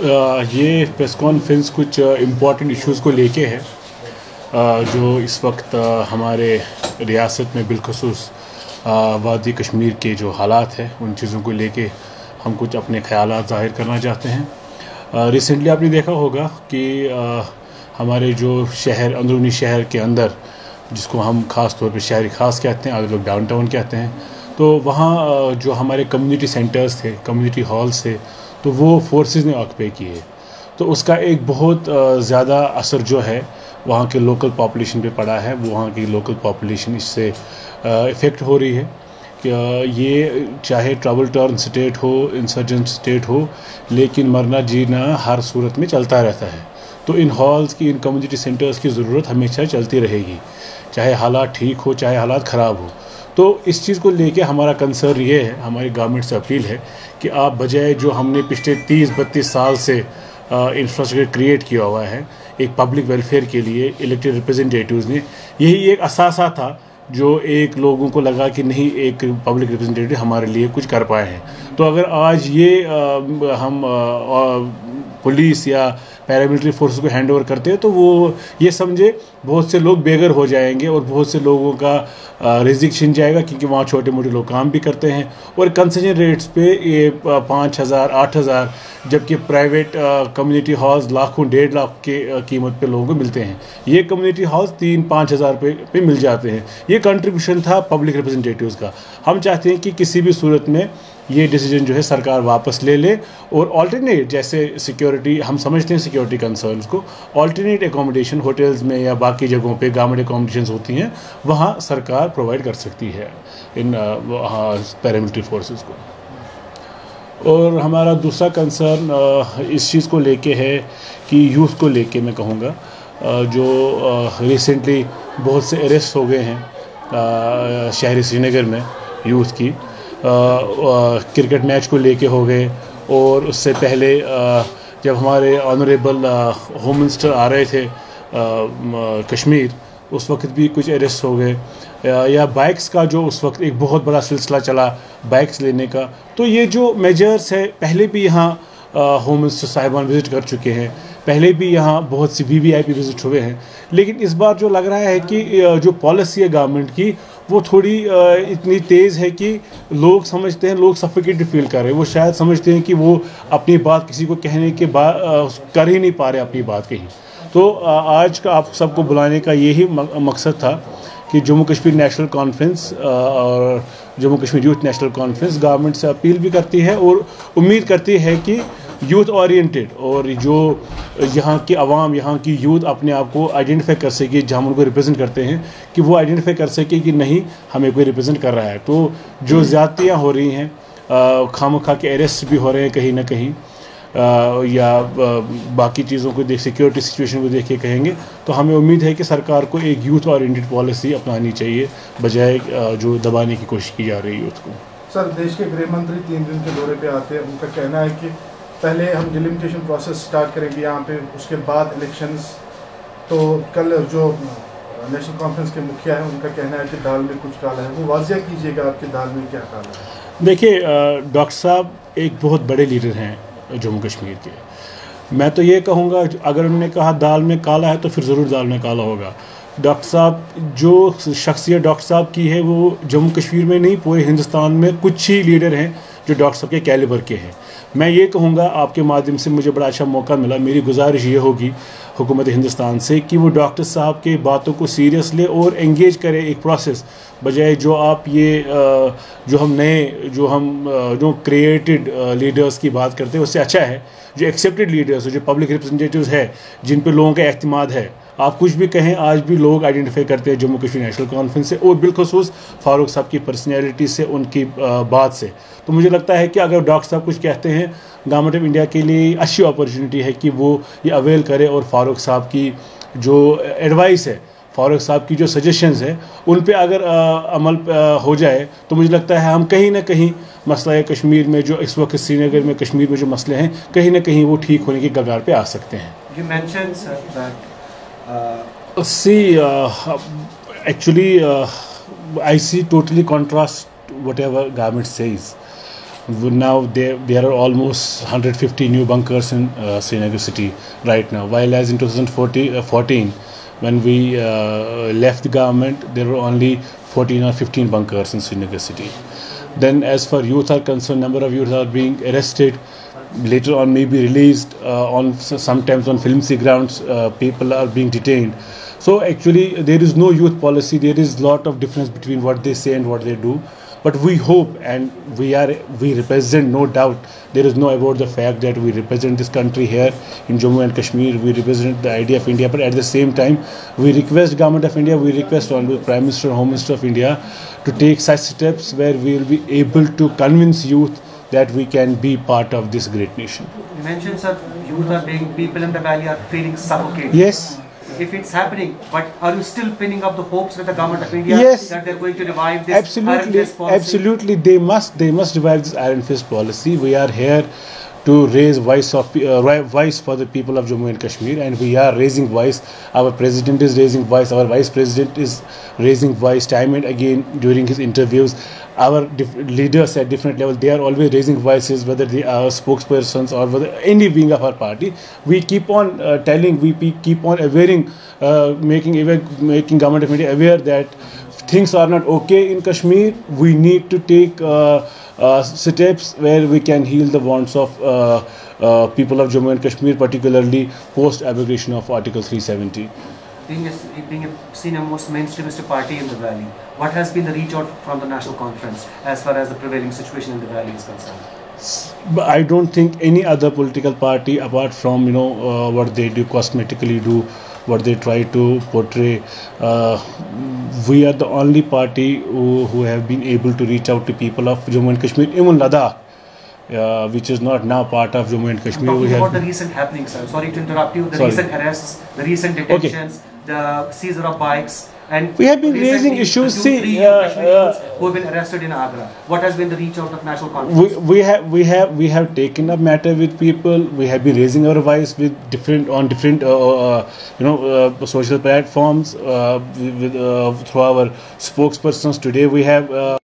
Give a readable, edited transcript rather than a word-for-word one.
ये press conference कुछ important issues को लेके है जो इस वक्त हमारे रियासत में बिलखसूस वादी कश्मीर के जो हालात हैं उन चीज़ों को लेके हम कुछ अपने ख़यालात ज़ाहिर करना चाहते हैं। रिसेंटली आपने देखा होगा कि हमारे जो शहर अंदरूनी शहर के अंदर जिसको हम ख़ास तौर पे शहरी ख़ास कहते हैं, आधे लोग डाउनटाउन कहते हैं, तो वहाँ जो हमारे कम्युनिटी सेंटर्स थे, कम्युनिटी हॉल्स थे, तो वो फोर्सेस ने ऑक्यूपाई किए। तो उसका एक बहुत ज़्यादा असर जो है वहाँ के लोकल पॉपुलेशन पे पड़ा है। वो वहाँ की लोकल पॉपुलेशन इससे इफ़ेक्ट हो रही है कि ये चाहे ट्रबल टर्न स्टेट हो, इंसर्जेंट स्टेट हो, लेकिन मरना जीना हर सूरत में चलता रहता है। तो इन हॉल्स की, इन कम्युनिटी सेंटर्स की ज़रूरत हमेशा चलती रहेगी, चाहे हालात ठीक हो चाहे हालात ख़राब हो। तो इस चीज़ को लेके हमारा कंसर्न ये है, हमारी गवर्नमेंट से अपील है कि आप बजाय जो हमने पिछले 30-32 साल से इंफ्रास्ट्रक्चर क्रिएट किया हुआ है एक पब्लिक वेलफेयर के लिए, इलेक्टेड रिप्रेजेंटेटिव्स ने, यही एक असासा था जो एक लोगों को लगा कि नहीं, एक पब्लिक रिप्रेजेंटेटिव हमारे लिए कुछ कर पाए हैं। तो अगर आज ये हम पुलिस या पैरामिलिट्री फोर्सेस को हैंड ओवर करते हैं तो वो ये समझे बहुत से लोग बेघर हो जाएंगे और बहुत से लोगों का रिजिक छिन जाएगा, क्योंकि वहाँ छोटे मोटे लोग काम भी करते हैं और कंसेशन रेट्स पे ये 5,000 8,000, जबकि प्राइवेट कम्युनिटी हॉल्स लाखों 1.5 लाख के कीमत पे लोगों को मिलते हैं। ये कम्युनिटी हॉल्स 3-5 हज़ार रुपये पे मिल जाते हैं। ये कंट्रीब्यूशन था पब्लिक रिप्रेजेंटेटिव्स का। हम चाहते हैं कि किसी भी सूरत में ये डिसीजन जो है सरकार वापस ले ले और ऑल्टरनेट, जैसे सिक्योरिटी, हम समझते हैं सिक्योरिटी कंसर्न्स को, ऑल्टरनेट एकोमोडेशन होटल्स में या बाकी जगहों पे गवर्नमेंट एकोमोडेशंस होती हैं, वहाँ सरकार प्रोवाइड कर सकती है इन पैरामिलिट्री फोर्सेस को। और हमारा दूसरा कंसर्न इस चीज़ को लेके है कि यूथ को लेके मैं कहूँगा, जो रिसेंटली बहुत से अरेस्ट हो गए हैं शहरी श्रीनगर में यूथ की, क्रिकेट मैच को लेके हो गए, और उससे पहले जब हमारे ऑनरेबल होम मिनिस्टर आ रहे थे कश्मीर, उस वक्त भी कुछ अरेस्ट हो गए, या बाइक्स का जो उस वक्त एक बहुत बड़ा सिलसिला चला बाइक्स लेने का। तो ये जो मेजर्स है, पहले भी यहाँ होम मिनिस्टर साहिबान विज़िट कर चुके हैं, पहले भी यहाँ बहुत सी VVIP विज़िट हुए हैं, लेकिन इस बार जो लग रहा है कि जो पॉलिसी है गवर्नमेंट की वो थोड़ी इतनी तेज़ है कि लोग समझते हैं, लोग सफोकेटेड फील कर रहे हैं। वो शायद समझते हैं कि वो अपनी बात किसी को कहने के बाद कर ही नहीं पा रहे अपनी बात कहीं। तो आज का आप सबको बुलाने का यही मकसद था कि जम्मू कश्मीर नेशनल कॉन्फ्रेंस और Jammu Kashmir youth national conference government से अपील भी करती है और उम्मीद करती है कि यूथ ओरिएंटेड और जो यहाँ की आवाम, यहाँ की यूथ अपने आप को आइडेंटिफाई कर सके, जहाँ हम उनको रिप्रेजेंट करते हैं, कि वो आइडेंटिफाई कर सके कि नहीं, हमें कोई रिप्रेजेंट कर रहा है। तो जो ज़्यादतियाँ हो रही हैं, खामखा के अरेस्ट भी हो रहे हैं कहीं ना कहीं, या बाकी चीज़ों को देख, सिक्योरिटी सिचुएशन को देख के कहेंगे, तो हमें उम्मीद है कि सरकार को एक यूथ ओरिएंटेड पॉलिसी अपनानी चाहिए बजाय जो दबाने की कोशिश की जा रही है यूथ को। सर, देश के गृह मंत्री 3 दिन के दौरे पे आते हैं, उनका कहना है कि पहले हम डिलिमिटेशन प्रोसेस स्टार्ट करेंगे यहाँ पे, उसके बाद इलेक्शंस। तो कल जो नेशनल कॉन्फ्रेंस के मुखिया हैं उनका कहना है कि दाल में कुछ काला है, वो वाज़िया कीजिएगा आपकी दाल में क्या काला है। देखिए, डॉक्टर साहब एक बहुत बड़े लीडर हैं जम्मू कश्मीर के। मैं तो ये कहूँगा, अगर उन्होंने कहा दाल में काला है तो फिर ज़रूर दाल में काला होगा। डॉक्टर साहब, जो शख्सियत डॉक्टर साहब की है वो जम्मू कश्मीर में नहीं, पूरे हिंदुस्तान में कुछ ही लीडर हैं जो डॉक्टर साहब के कैलिबर के हैं। मैं ये कहूँगा, आपके माध्यम से मुझे बड़ा अच्छा मौका मिला, मेरी गुजारिश ये होगी हुकूमत हिंदुस्तान से कि वो डॉक्टर साहब के बातों को सीरियस ले और एंगेज करे एक प्रोसेस, बजाय जो आप ये जो हम नए जो क्रिएटेड लीडर्स की बात करते हैं, उससे अच्छा है जो एक्सेप्टेड लीडर्स, जो पब्लिक रिप्रेजेंटेटिव्स है, जिन पे लोगों का एतमाद है। आप कुछ भी कहें, आज भी लोग आइडेंटिफाई करते हैं जम्मू कश्मीर नेशनल कॉन्फ्रेंस से, और बिलखसूस फारूक साहब की पर्सनैलिटी से, उनकी बात से। तो मुझे लगता है कि अगर डॉक्टर साहब कुछ कहते हैं, गवर्नमेंट ऑफ इंडिया के लिए अच्छी अपॉर्चुनिटी है कि वो ये अवेल करे और फारूक साहब की जो एडवाइस है, फारूक साहब की जो सजेशंस है, उन पे अगर अमल हो जाए तो मुझे लगता है हम कहीं ना कहीं मसला कश्मीर में, जो इस वक्त श्रीनगर में कश्मीर में जो मसले हैं, कहीं ना कहीं वो ठीक होने की कगार पे आ सकते हैं। You mentioned, sir, that actually I see totally contrast whatever government says. Now there are almost 150 new bunkers in Srinagar city right now, while as in 2014 when we left the government, there were only 14 or 15 bunkers in Srinagar city. Then as for youth are concerned, number of youth are being arrested, later on may be released on sometimes on flimsy grounds. People are being detained. So actually there is no youth policy. There is lot of difference between what they say and what they do. But we hope, and we represent, no doubt, there is no about the fact that we represent this country here in Jammu and Kashmir. We represent the idea of India, but at the same time, we request Government of India, we request Honorable Prime Minister, Home Minister of India to take such steps where we will be able to convince youth that we can be part of this great nation. You mentioned, sir, youth are being, people in the valley are feeling suffocated. Yes. If it's happening, but are you still pinning up the hopes with the Government of India Yes. that they're going to revive this Absolutely, Iron Fist policy? absolutely. They must revive this Iron Fist policy. We are here to raise voice for the people of Jammu and Kashmir, and we are raising voice. Our president is raising voice. Our vice president is raising voice time and again during his interviews. Our leaders at different levels, they are always raising voices, whether they are spokespersons or whether any wing of our party. We keep on telling, we keep on awareing, making Government of India aware that things are not okay in Kashmir. We need to take steps where we can heal the wants of people of Jammu and Kashmir, particularly post abrogation of Article 370. Being a senior most mainstreamist party in the valley, what has been the reach out from the national conference as far as the prevailing situation in the valley is concerned? But I don't think any other political party, apart from what they do cosmetically do, what they try to portray, we are the only party who have been able to reach out to people of Jammu and Kashmir, even Ladakh, which is not now part of Jammu and Kashmir. Talking about the recent happenings, sir. Sorry to interrupt you. The recent arrests, the recent detentions, the seizure of bikes, and we have been raising issues. Three Kashmiris who have been arrested in Agra. What has been the reach out of national conference? We have taken up matter with people. We have been raising our voice with different social platforms through our spokespersons. Today we have.